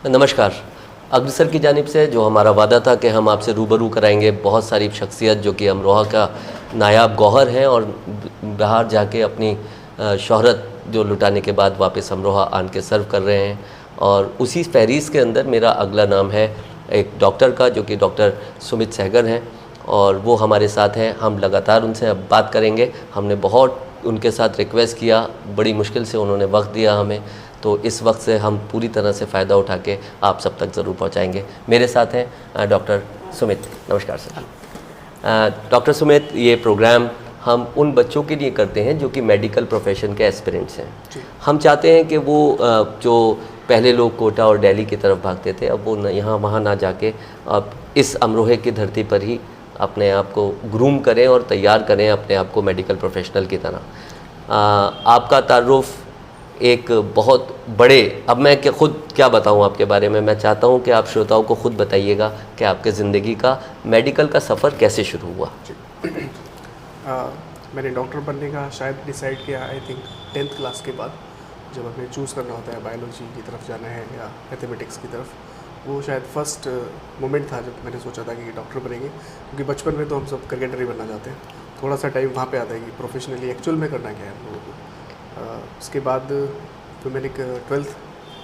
नमस्कार। अग्रसर की जानिब से जो हमारा वादा था कि हम आपसे रूबरू कराएंगे बहुत सारी शख्सियत जो कि अमरोहा का नायाब गौहर हैं और बाहर जाके अपनी शोहरत जो लुटाने के बाद वापस अमरोहा आन के सर्व कर रहे हैं। और उसी फहरिस्त के अंदर मेरा अगला नाम है एक डॉक्टर का, जो कि डॉक्टर सुमित सहगल हैं और वो हमारे साथ हैं। हम लगातार उनसे अब बात करेंगे। हमने बहुत उनके साथ रिक्वेस्ट किया, बड़ी मुश्किल से उन्होंने वक्त दिया हमें, तो इस वक्त से हम पूरी तरह से फ़ायदा उठा के आप सब तक ज़रूर पहुंचाएंगे। मेरे साथ हैं डॉक्टर सुमित। नमस्कार सर। डॉक्टर सुमित, ये प्रोग्राम हम उन बच्चों के लिए करते हैं जो कि मेडिकल प्रोफेशन के एस्पिरेंट्स हैं। हम चाहते हैं कि वो जो पहले लोग कोटा और दिल्ली की तरफ भागते थे, अब वो यहाँ वहाँ ना जाके अब इस अमरोहे की धरती पर ही अपने आप को ग्रूम करें और तैयार करें अपने आप को मेडिकल प्रोफेशनल की तरह। आपका तारुफ एक बहुत बड़े, अब मैं खुद क्या बताऊं आपके बारे में, मैं चाहता हूं कि आप श्रोताओं को खुद बताइएगा कि आपके ज़िंदगी का मेडिकल का सफ़र कैसे शुरू हुआ। मैंने डॉक्टर बनने का शायद डिसाइड किया आई थिंक 10th क्लास के बाद, जब हमें चूज़ करना होता है बायोलॉजी की तरफ जाना है या मैथमेटिक्स की तरफ। वो शायद फर्स्ट मोमेंट था जब मैंने सोचा था कि डॉक्टर बनेंगे, क्योंकि बचपन में तो हम सब क्रिकेटर ही बनना चाहते हैं। थोड़ा सा टाइम वहाँ पे आता है कि प्रोफेशनली एक्चुअल में करना क्या है हम लोगों को। उसके बाद फिर मैंने 12th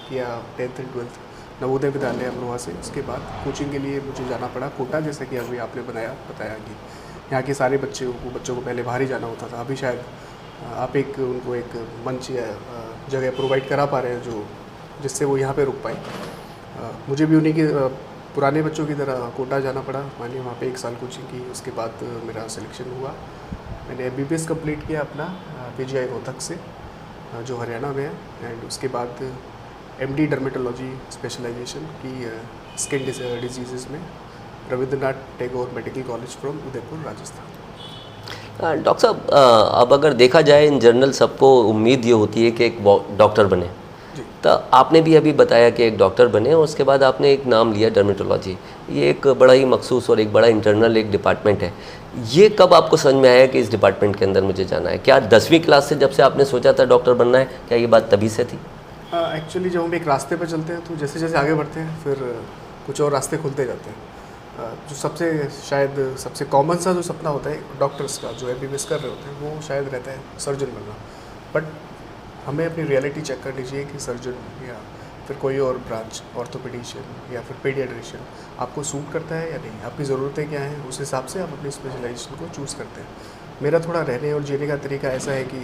किया, 10th and 12th Navodaya Vidyalaya Amroha से। उसके बाद कोचिंग के लिए मुझे जाना पड़ा कोटा, जैसे कि अभी आपने बताया कि यहाँ के सारे बच्चों को पहले बाहर ही जाना होता था। अभी शायद आप उनको एक मंच या जगह प्रोवाइड करा पा रहे हैं जो जिससे वो यहाँ पे रुक पाए। मुझे भी उन्हीं के पुराने बच्चों की तरह कोटा जाना पड़ा। मैंने वहाँ पे 1 साल कोचिंग की। उसके बाद मेरा सिलेक्शन हुआ। मैंने MBBS कंप्लीट किया अपना PGI रोहतक से, जो हरियाणा में है। एंड उसके बाद MD डर्मेटोलॉजी स्पेशलाइजेशन की स्किन डिजीज़ में Rabindranath Tagore medical college from Udaipur, Rajasthan. Doctor साहब, अब अगर देखा जाए इन जनरल सबको उम्मीद ये होती है कि एक डॉक्टर बने, तो आपने भी अभी बताया कि एक डॉक्टर बने और उसके बाद आपने एक नाम लिया डर्मेटोलॉजी। ये एक बड़ा ही मखसूस और एक बड़ा इंटरनल एक डिपार्टमेंट है। ये कब आपको समझ में आया कि इस डिपार्टमेंट के अंदर मुझे जाना है? क्या 10वीं क्लास से जब से आपने सोचा था डॉक्टर बनना है, क्या ये बात तभी से थी? एक्चुअली जब हम एक रास्ते पर चलते हैं तो जैसे जैसे आगे बढ़ते हैं फिर कुछ और रास्ते खुलते जाते हैं। जो सबसे कॉमन सा जो सपना होता है डॉक्टर्स का, जो MBBS कर रहे होते हैं, वो शायद रहता है सर्जन बनना। बट हमें अपनी रियलिटी चेक करनी चाहिए कि सर्जन या फिर कोई और ब्रांच, ऑर्थोपेडिशियन या फिर पीडियाट्रिशियन आपको सूट करता है या नहीं, आपकी ज़रूरतें क्या हैं, उस हिसाब से आप अपनी स्पेशलाइजेशन को चूज़ करते हैं। मेरा थोड़ा रहने और जीने का तरीका ऐसा है कि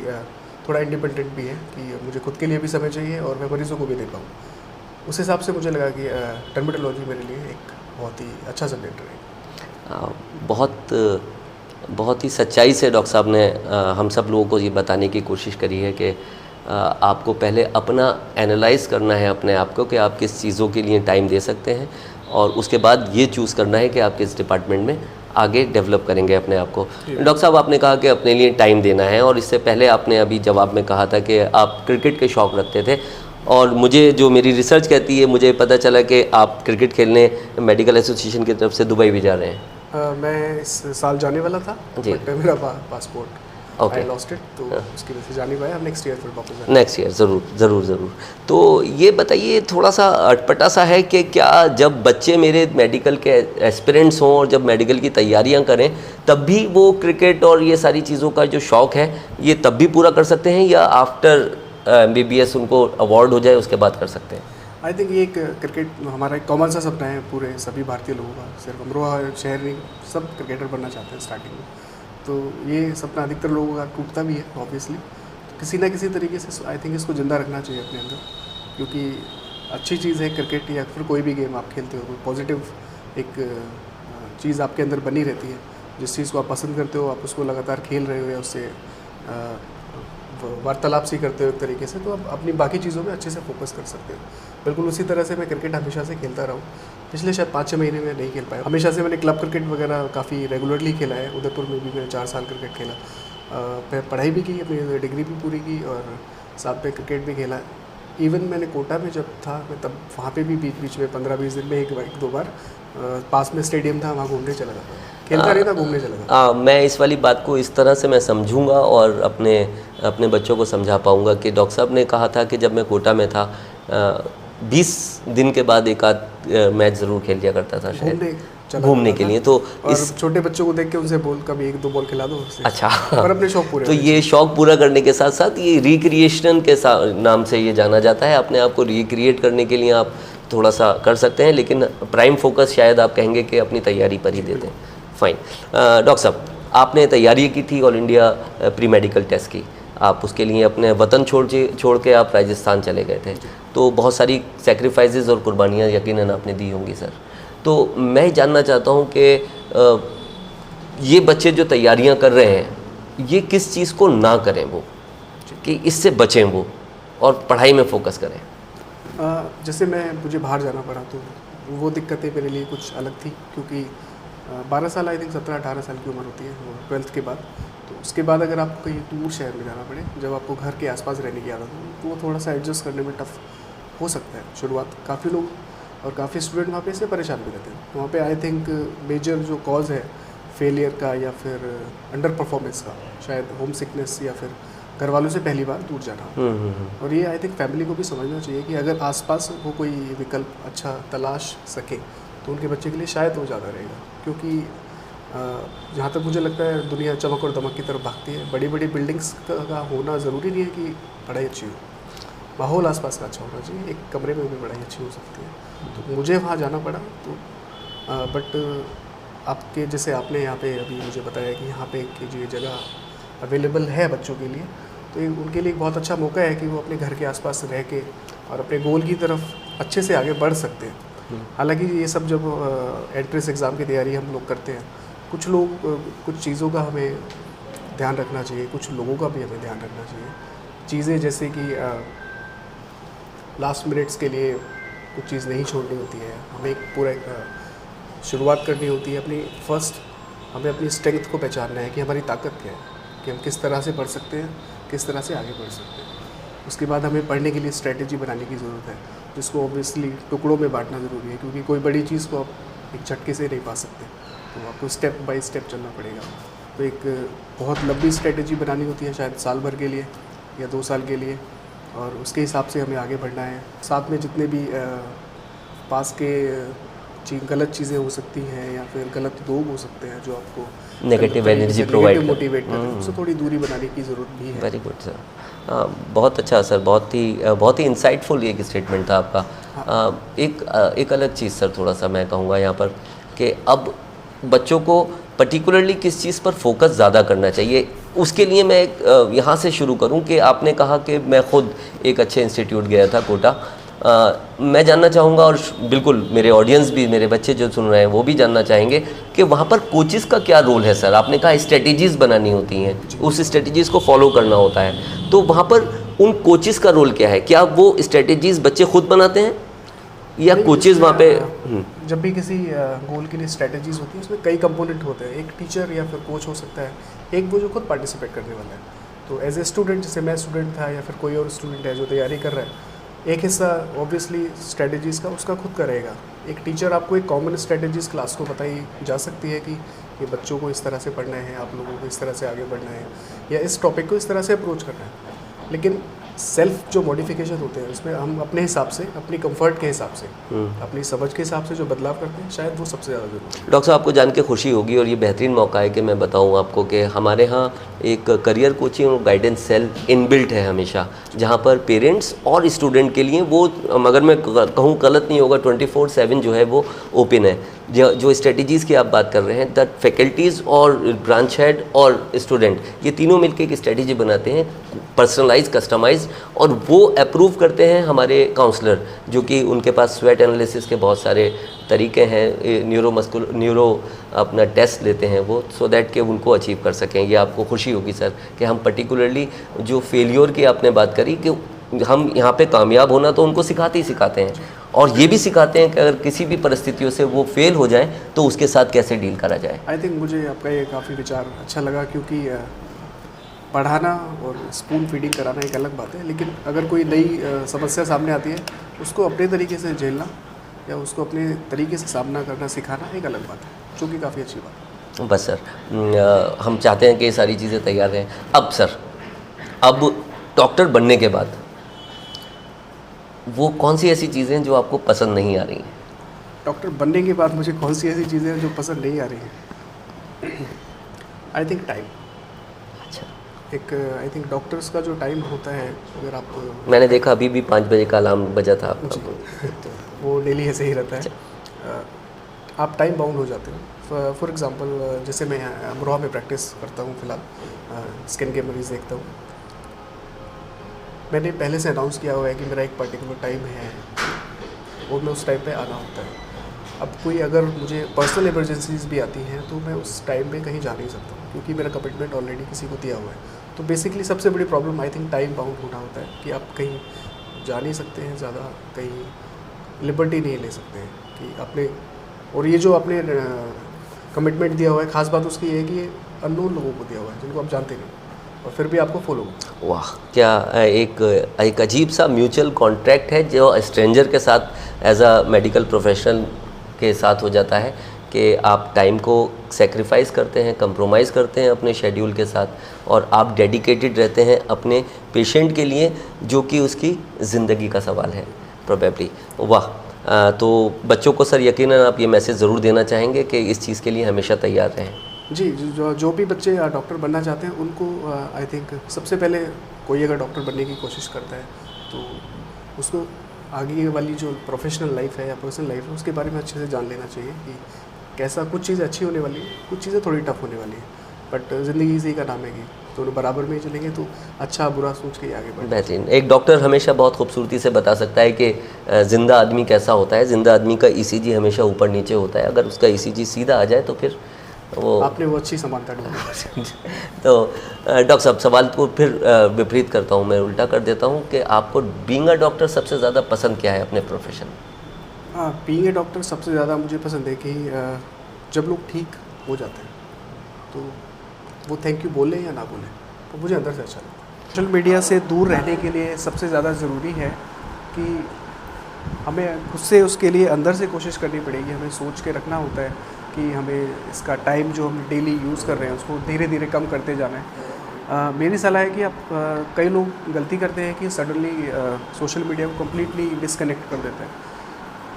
थोड़ा इंडिपेंडेंट भी है कि मुझे खुद के लिए भी समय चाहिए और मैं मरीज़ों को भी दे पाऊँ। उस हिसाब से मुझे लगा कि डर्मेटोलॉजी मेरे लिए एक बहुत ही अच्छा सब्जेक्ट है। बहुत ही सच्चाई से डॉक्टर साहब ने हम सब लोगों को ये बताने की कोशिश करी है कि आपको पहले अपना एनालाइज़ करना है अपने आप को कि आप किस चीज़ों के लिए टाइम दे सकते हैं, और उसके बाद ये चूज़ करना है कि आप किस डिपार्टमेंट में आगे डेवलप करेंगे अपने आप को। डॉक्टर साहब, आपने कहा कि अपने लिए टाइम देना है, और इससे पहले आपने अभी जवाब में कहा था कि आप क्रिकेट के शौक़ रखते थे, और मुझे जो मेरी रिसर्च कहती है, मुझे पता चला कि आप क्रिकेट खेलने मेडिकल एसोसिएशन की तरफ से दुबई भी जा रहे हैं। मैं इस साल जाने वाला था, बट मेरा passport okay, I lost it, तो उसकी वजह से जा नहीं पाया। नेक्स्ट ईयर फिर वापस नेक्स्ट ईयर ज़रूर। तो ये बताइए, थोड़ा सा अटपटा सा है कि क्या जब बच्चे मेरे मेडिकल के एस्पिरेंट्स हों और जब मेडिकल की तैयारियां करें, तब भी वो क्रिकेट और ये सारी चीज़ों का जो शौक़ है ये तब भी पूरा कर सकते हैं, या आफ्टर MBBS उनको अवार्ड हो जाए उसके बाद कर सकते हैं? आई थिंक ये एक क्रिकेट हमारा एक कॉमन सा सपना है पूरे सभी भारतीय लोगों का। सिर्फ अमरोहा शहर नहीं, सब क्रिकेटर बनना चाहते हैं स्टार्टिंग में। तो ये सपना अधिकतर लोगों का टूटता भी है ऑब्वियसली। तो किसी ना किसी तरीके से आई थिंक इसको ज़िंदा रखना चाहिए अपने अंदर, क्योंकि अच्छी चीज़ है क्रिकेट या फिर कोई भी गेम आप खेलते हो, पॉजिटिव एक चीज़ आपके अंदर बनी रहती है। जिस चीज़ को आप पसंद करते हो, आप उसको लगातार खेल रहे हो या उससे वार्तालाप सी करते हो एक तरीके से, तो आप अपनी बाकी चीज़ों में अच्छे से फोकस कर सकते हो। बिल्कुल उसी तरह से मैं क्रिकेट हमेशा से खेलता रहा हूँ। पिछले शायद 5-6 महीने में नहीं खेल पाया। हमेशा से मैंने क्लब क्रिकेट वगैरह काफ़ी रेगुलरली खेला है। उदयपुर में भी मैंने 4 साल क्रिकेट खेला। पढ़ाई भी की, अपनी डिग्री भी पूरी की और साथ में क्रिकेट भी खेला। इवन मैंने कोटा में जब था मैं तब वहाँ पे भी बीच बीच में 15-20 दिन में एक दो बार पास में स्टेडियम था, वहाँ घूमने चला जाता था। खेलता नहीं था, घूमने चला जाता। मैं इस वाली बात को इस तरह से मैं समझूंगा और अपने बच्चों को समझा पाऊंगा कि डॉक्टर साहब ने कहा था कि जब मैं कोटा में था 20 दिन के बाद एक आध मैच ज़रूर खेल लिया करता था शायद घूमने के लिए। तो और छोटे बच्चों को देख के उनसे बोल कभी 1-2 बॉल खिला दो उससे। अच्छा, और अपने शौक पूरे तो ये शौक पूरा करने के साथ साथ ये रिक्रिएशन के नाम से ये जाना जाता है। अपने आप को रिक्रिएट करने के लिए आप थोड़ा सा कर सकते हैं, लेकिन प्राइम फोकस शायद आप कहेंगे कि अपनी तैयारी पर ही देते हैं। फाइन। डॉक्टर साहब, आपने तैयारी की थी all India pre medical test की, आप उसके लिए अपने वतन छोड़ के आप राजस्थान चले गए थे, तो बहुत सारी सेक्रीफाइसेस और कुर्बानियाँ यकीनन आपने दी होंगी सर। तो मैं जानना चाहता हूँ कि ये बच्चे जो तैयारियाँ कर रहे हैं ये किस चीज़ को ना करें, वो कि इससे बचें वो और पढ़ाई में फोकस करें। जैसे मुझे बाहर जाना पड़ा तो वो दिक्कतें मेरे लिए कुछ अलग थी, क्योंकि 12 साल आई थिंक 17-18 साल की उम्र होती है 12th के बाद। तो उसके बाद अगर आपको कहीं दूर शहर में जाना पड़े, जब आपको घर के आसपास रहने की आदत हो, तो वो थोड़ा सा एडजस्ट करने में टफ हो सकता है शुरुआत। काफ़ी लोग और काफ़ी स्टूडेंट वहाँ पे इससे परेशान भी रहते हैं। वहाँ पे आई थिंक मेजर जो कॉज है फेलियर का या फिर अंडर परफॉर्मेंस का, शायद होम सिकनेस या फिर घर वालों से पहली बार दूर जाना। और ये आई थिंक फैमिली को भी समझना चाहिए कि अगर आसपास वो कोई विकल्प अच्छा तलाश सके तो उनके बच्चे के लिए शायद वो ज़्यादा रहेगा। क्योंकि जहाँ तक मुझे लगता है दुनिया चमक और दमक की तरफ भागती है। बड़ी बड़ी बिल्डिंग्स का होना ज़रूरी नहीं है कि पढ़ाई अच्छी हो, माहौल आसपास का अच्छा होना चाहिए। एक कमरे में भी पढ़ाई अच्छी हो सकती है। तो मुझे वहाँ जाना पड़ा, तो बट आपके जैसे आपने यहाँ पे अभी मुझे बताया कि यहाँ पे एक ये जगह अवेलेबल है बच्चों के लिए, तो ये उनके लिए एक बहुत अच्छा मौका है कि वो अपने घर के आसपास रह के और अपने गोल की तरफ अच्छे से आगे बढ़ सकते हैं। हालांकि ये सब जब एंट्रेंस एग्ज़ाम की तैयारी हम लोग करते हैं, कुछ लोग कुछ चीज़ों का हमें ध्यान रखना चाहिए, कुछ लोगों का भी हमें ध्यान रखना चाहिए। चीज़ें जैसे कि लास्ट मिनट्स के लिए कुछ चीज़ नहीं छोड़नी होती है, हमें एक पूरा शुरुआत करनी होती है अपनी हमें अपनी स्ट्रेंथ को पहचानना है कि हमारी ताकत क्या है, कि हम किस तरह से पढ़ सकते हैं, किस तरह से आगे बढ़ सकते हैं। उसके बाद हमें पढ़ने के लिए स्ट्रेटेजी बनाने की ज़रूरत है, जिसको ऑब्वियसली टुकड़ों में बांटना ज़रूरी है, क्योंकि कोई बड़ी चीज़ को आप एक झटके से नहीं पा सकते, तो आपको स्टेप बाय स्टेप चलना पड़ेगा। तो एक बहुत लंबी स्ट्रेटेजी बनानी होती है, शायद साल भर के लिए या 2 साल के लिए, और उसके हिसाब से हमें आगे बढ़ना है। साथ में जितने भी पास के गलत चीज़ें हो सकती हैं या फिर गलत लोग हो सकते हैं जो आपको नेगेटिव एनर्जी प्रोवाइड मोटिवेट करते हैं, उससे थोड़ी दूरी बनाने की ज़रूरत भी है। वेरी गुड सर, बहुत अच्छा सर, बहुत ही इंसाइटफुल एक स्टेटमेंट था आपका। एक अलग चीज़ सर, थोड़ा सा मैं कहूँगा यहाँ पर कि अब बच्चों को पर्टिकुलरली किस चीज़ पर फोकस ज़्यादा करना चाहिए, उसके लिए मैं यहाँ से शुरू करूँ कि आपने कहा कि मैं ख़ुद एक अच्छे इंस्टीट्यूट गया था कोटा। मैं जानना चाहूँगा और बिल्कुल मेरे ऑडियंस भी, मेरे बच्चे जो सुन रहे हैं वो भी जानना चाहेंगे कि वहाँ पर कोचेज़ का क्या रोल है सर। आपने कहा स्ट्रेटजीज़ बनानी होती हैं, उस स्ट्रेटजीज़ को फॉलो करना होता है, तो वहाँ पर उन कोचेज़ का रोल क्या है? क्या वो स्ट्रेटजीज़ बच्चे खुद बनाते हैं या कोचेज़ वहाँ पे? जब भी किसी गोल के लिए स्ट्रेटजीज़ होती है उसमें कई कंपोनेंट होते हैं। एक टीचर या फिर कोच हो सकता है, एक वो जो खुद पार्टिसिपेट करने वाला है। तो एज ए स्टूडेंट, जैसे मैं स्टूडेंट था या फिर कोई और स्टूडेंट है जो तैयारी कर रहा है, एक हिस्सा ऑब्वियसली स्ट्रेटजीज़ का उसका खुद का रहेगा। एक टीचर आपको एक कॉमन स्ट्रेटजीज़ क्लास को बताई जा सकती है कि ये बच्चों को इस तरह से पढ़ना है, आप लोगों को इस तरह से आगे बढ़ना है, या इस टॉपिक को इस तरह से अप्रोच करना है। लेकिन सेल्फ जो मॉडिफिकेशन होते हैं उसमें हम अपने हिसाब से, अपनी कंफर्ट के हिसाब से, अपनी समझ के हिसाब से जो बदलाव करते हैं, शायद वो सबसे ज़्यादा जरूरी है। डॉक्टर साहब, आपको जान के खुशी होगी और ये बेहतरीन मौका है कि मैं बताऊं आपको कि हमारे यहाँ एक करियर कोचिंग और गाइडेंस सेल इनबिल्ट है हमेशा, जहाँ पर पेरेंट्स और स्टूडेंट के लिए वो, अगर मैं कहूँ गलत नहीं होगा, 24/7 जो है वो ओपन है। जो स्ट्रेटजीज़ की आप बात कर रहे हैं, द फैकल्टीज़ और ब्रांच हेड और स्टूडेंट, ये तीनों मिलकर एक स्ट्रेटजी बनाते हैं, पर्सनलाइज, कस्टमाइज, और वो अप्रूव करते हैं हमारे काउंसलर, जो कि उनके पास स्वेट एनालिसिस के बहुत सारे तरीके हैं, न्यूरो अपना टेस्ट लेते हैं वो, सो दैट कि उनको अचीव कर सकें। ये आपको खुशी होगी सर कि हम पर्टिकुलरली जो फेलियर की आपने बात करी कि हम यहाँ पे कामयाब होना तो उनको सिखाते ही सिखाते हैं, और ये भी सिखाते हैं कि अगर किसी भी परिस्थितियों से वो फेल हो जाए तो उसके साथ कैसे डील करा जाए। आई थिंक मुझे आपका ये काफ़ी विचार अच्छा लगा, क्योंकि पढ़ाना और स्पून फीडिंग कराना एक अलग बात है, लेकिन अगर कोई नई समस्या सामने आती है उसको अपने तरीके से झेलना या उसको अपने तरीके से सामना करना सिखाना एक अलग बात है, जो कि काफ़ी अच्छी बात है। बस सर, हम चाहते हैं कि ये सारी चीज़ें तैयार रहें। अब सर, अब डॉक्टर बनने के बाद वो कौन सी ऐसी चीज़ें जो आपको पसंद नहीं आ रही हैं? डॉक्टर बनने के बाद मुझे कौन सी ऐसी चीज़ें हैं जो पसंद नहीं आ रही हैं? I think time. अच्छा। एक आई थिंक डॉक्टर्स का जो टाइम होता है, अगर आप मैंने देखा अभी भी 5 बजे का अलार्म बजा था जी आपका। तो वो डेली ऐसे ही रहता है। आप टाइम बाउंड हो जाते हो। फॉर एग्जांपल जैसे मैं अमरोहा में प्रैक्टिस करता हूँ फिलहाल, स्किन के मरीज़ देखता हूँ। मैंने पहले से अनाउंस किया हुआ है कि मेरा एक पर्टिकुलर टाइम है और मैं उस टाइम पे आना होता है। अब कोई अगर मुझे पर्सनल इमरजेंसीज भी आती हैं तो मैं उस टाइम पे कहीं जा नहीं सकता हूँ, क्योंकि मेरा कमिटमेंट ऑलरेडी किसी को दिया हुआ है। तो बेसिकली सबसे बड़ी problem I think time bound होना होता है कि आप कहीं जा नहीं सकते हैं, ज़्यादा कहीं लिबर्टी नहीं ले सकते हैं कि आपने, और ये जो आपने कमिटमेंट दिया हुआ है, ख़ास बात उसकी ये है कि ये अननोन लोगों को दिया हुआ है जिनको आप जानते नहीं, और फिर भी आपको फॉलो। वाह, क्या एक अजीब सा म्यूचुअल कॉन्ट्रैक्ट है जो स्ट्रेंजर के साथ एज अ मेडिकल प्रोफेशनल के साथ हो जाता है कि आप टाइम को सेक्रीफाइस करते हैं, कंप्रोमाइज़ करते हैं अपने शेड्यूल के साथ, और आप डेडिकेटेड रहते हैं अपने पेशेंट के लिए जो कि उसकी ज़िंदगी का सवाल है प्रोबेबली। वाह। तो बच्चों को सर यकीनन आप ये मैसेज ज़रूर देना चाहेंगे कि इस चीज़ के लिए हमेशा तैयार रहें। जी, जो भी बच्चे डॉक्टर बनना चाहते हैं उनको आई थिंक सबसे पहले कोई अगर डॉक्टर बनने की कोशिश करता है तो उसको आगे वाली जो प्रोफेशनल लाइफ है या पर्सनल लाइफ है उसके बारे में अच्छे से जान लेना चाहिए कि कैसा, कुछ चीज़ें अच्छी होने वाली है, कुछ चीज़ें थोड़ी टफ होने वाली है, बट ज़िंदगी इसी का नाम है कि दोनों बराबर में ही चलेंगे तो अच्छा बुरा सोच के ही आगे बढ़ें। बेहतरीन। एक डॉक्टर हमेशा बहुत खूबसूरती से बता सकता है कि ज़िंदा आदमी कैसा होता है। ज़िंदा आदमी का ईसीजी हमेशा ऊपर नीचे होता है, अगर उसका ईसीजी सीधा आ जाए तो फिर वो आपने वो अच्छी समानता ढूंढी। तो डॉक्टर साहब, सवाल को फिर विपरीत करता हूँ, मैं उल्टा कर देता हूँ कि आपको बीइंग अ डॉक्टर सबसे ज़्यादा पसंद क्या है अपने प्रोफेशन में? हाँ, बीइंग ए डॉक्टर सबसे ज़्यादा मुझे पसंद है कि जब लोग ठीक हो जाते हैं तो वो थैंक यू बोले या ना बोले तो मुझे अंदर से अच्छा लगता है। सोशल मीडिया से दूर रहने के लिए सबसे ज़्यादा ज़रूरी है कि हमें खुद से उसके लिए अंदर से कोशिश करनी पड़ेगी। हमें सोच के रखना होता है कि हमें इसका टाइम जो हम डेली यूज़ कर रहे हैं उसको धीरे धीरे कम करते जाना है। मेरी सलाह है कि आप कई लोग गलती करते हैं कि सडनली सोशल मीडिया को कम्प्लीटली डिसकनेक्ट कर देते हैं।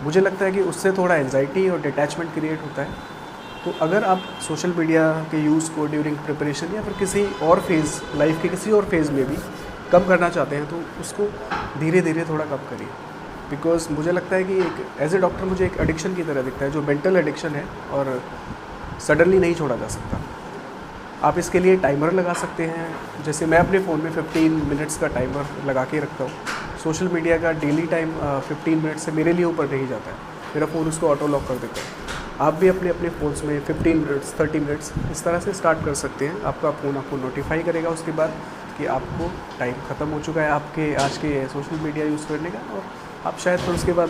मुझे लगता है कि उससे थोड़ा एंजाइटी और डिटैचमेंट क्रिएट होता है। तो अगर आप सोशल मीडिया के यूज़ को ड्यूरिंग प्रिपरेशन या फिर किसी और फेज़, लाइफ के किसी और फेज़ में भी कम करना चाहते हैं तो उसको धीरे धीरे थोड़ा कम करिए। बिकॉज़ मुझे लगता है कि एक एज ए डॉक्टर मुझे एक एडिक्शन की तरह दिखता है जो मेंटल एडिक्शन है और सडनली नहीं छोड़ा जा सकता। आप इसके लिए टाइमर लगा सकते हैं, जैसे मैं अपने फ़ोन में 15 मिनट्स का टाइमर लगा के रखता हूँ। सोशल मीडिया का डेली टाइम 15 मिनट से मेरे लिए ऊपर नहीं जाता है, मेरा फ़ोन उसको ऑटो लॉक कर देता है। आप भी अपने अपने फ़ोन्स में 15 मिनट्स 30 मिनट्स इस तरह से स्टार्ट कर सकते हैं। आपका फ़ोन आपको नोटिफाई करेगा उसके बाद कि आपको टाइम ख़त्म हो चुका है आपके आज के सोशल मीडिया यूज़ करने का, और आप शायद फिर उसके बाद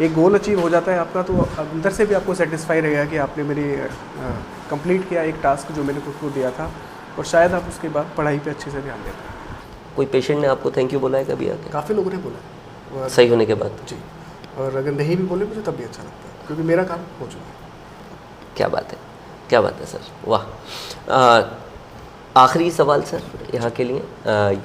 एक गोल अचीव हो जाता है आपका, तो अंदर से भी आपको सेटिस्फाई रहेगा कि आपने मेरी कंप्लीट किया एक टास्क जो मैंने खुद को दिया था, और शायद आप उसके बाद पढ़ाई पे अच्छे से ध्यान दें। कोई पेशेंट ने आपको थैंक यू बोला है कभी आके? काफ़ी लोगों ने बोला है सही होने के बाद? जी, और अगर नहीं भी बोले मुझे तब भी अच्छा लगता है क्योंकि मेरा काम हो चुका है। क्या बात है, क्या बात है सर, वाह। आखिरी सवाल सर यहाँ के लिए,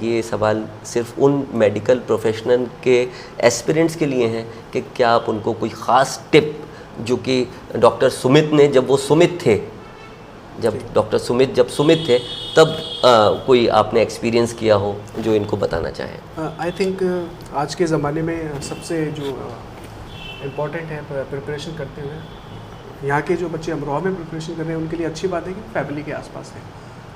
ये सवाल सिर्फ उन मेडिकल प्रोफेशनल के एस्पिरेंट्स के लिए हैं कि क्या आप उनको कोई ख़ास टिप जो कि डॉक्टर सुमित ने जब वो सुमित थे, जब डॉक्टर सुमित जब सुमित थे तब कोई आपने एक्सपीरियंस किया हो जो इनको बताना चाहें? आई थिंक आज के ज़माने में सबसे जो इम्पॉर्टेंट है प्रिपरेशन करते हुए, यहाँ के जो बच्चे अमरोहा में प्रिपरेशन कर रहे हैं उनके लिए अच्छी बात है कि फैमिली के आसपास है,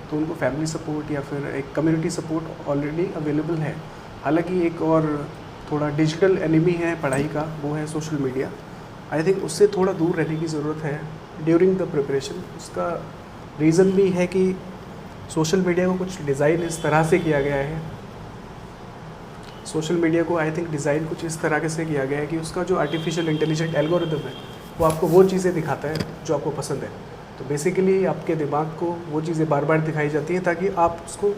तो उनको फैमिली सपोर्ट या फिर एक कम्युनिटी सपोर्ट ऑलरेडी अवेलेबल है। हालांकि एक और थोड़ा डिजिटल एनिमी है पढ़ाई का, वो है सोशल मीडिया। आई थिंक उससे थोड़ा दूर रहने की ज़रूरत है ड्यूरिंग द प्रिपरेशन। उसका रीज़न भी है कि सोशल मीडिया को कुछ डिज़ाइन इस तरह से किया गया है, सोशल मीडिया को आई थिंक डिज़ाइन कुछ इस तरह से किया गया है कि उसका जो आर्टिफिशियल इंटेलिजेंट एल्गोरिदम है वो आपको वो चीज़ें दिखाता है जो आपको पसंद है। तो बेसिकली आपके दिमाग को वो चीज़ें बार बार दिखाई जाती हैं ताकि आप उसको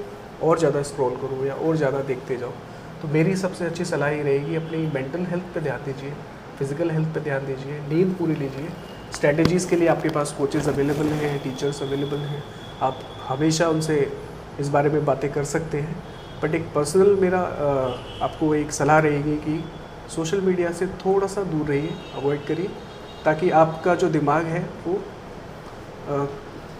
और ज़्यादा स्क्रॉल करो या और ज़्यादा देखते जाओ। तो मेरी सबसे अच्छी सलाह ये रहेगी, अपनी मेंटल हेल्थ पे ध्यान दीजिए, फिज़िकल हेल्थ पे ध्यान दीजिए, नींद पूरी लीजिए। स्ट्रैटेजीज़ के लिए आपके पास कोचेज़ अवेलेबल हैं, टीचर्स अवेलेबल हैं, आप हमेशा उनसे इस बारे में बातें कर सकते हैं। बट एक पर्सनल मेरा आपको एक सलाह रहेगी कि सोशल मीडिया से थोड़ा सा दूर रहिए, अवॉइड करिए, ताकि आपका जो दिमाग है वो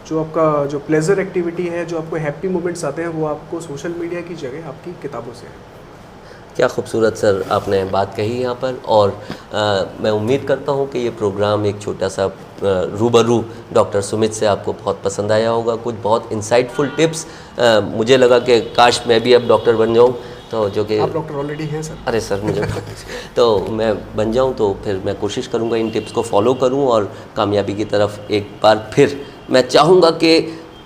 जो आपका जो प्लेजर एक्टिविटी है, जो आपको हैप्पी मोमेंट्स आते हैं, वो आपको सोशल मीडिया की जगह आपकी किताबों से है। क्या खूबसूरत सर आपने बात कही यहाँ पर। और मैं उम्मीद करता हूँ कि ये प्रोग्राम एक छोटा सा रूबरू डॉक्टर सुमित से आपको बहुत पसंद आया होगा। कुछ बहुत इंसाइटफुल टिप्स, मुझे लगा कि काश मैं भी अब डॉक्टर बन जाऊँ, तो जो कि आप डॉक्टर ऑलरेडी हैं सर। अरे सर मुझे तो मैं बन जाऊँ तो फिर मैं कोशिश करूँगा इन टिप्स को फॉलो करूँ और कामयाबी की तरफ एक बार फिर मैं चाहूँगा कि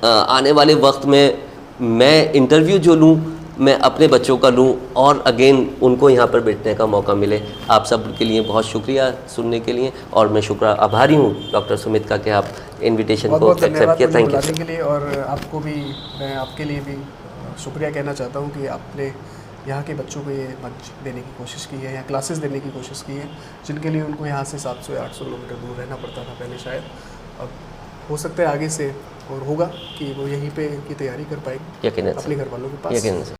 आने वाले वक्त में मैं इंटरव्यू जो लूँ मैं अपने बच्चों का लूँ और अगेन उनको यहाँ पर बैठने का मौका मिले। आप सब के लिए बहुत शुक्रिया सुनने के लिए, और मैं आभारी हूँ डॉक्टर सुमित का कि आप इनविटेशन को एक्सेप्ट किया। थैंक यू के लिए। और आपको भी, मैं आपके लिए भी शुक्रिया कहना चाहता हूँ कि आपने यहाँ के बच्चों को ये मंच देने की कोशिश की है, या क्लासेस देने की कोशिश की है, जिनके लिए उनको यहाँ से 700 या 800 किलोमीटर दूर रहना पड़ता था पहले शायद। अब हो सकता है आगे से और होगा कि वो यहीं पे की तैयारी कर पाएंगे यकीनन अपने घर वालों के पास। यकीनन।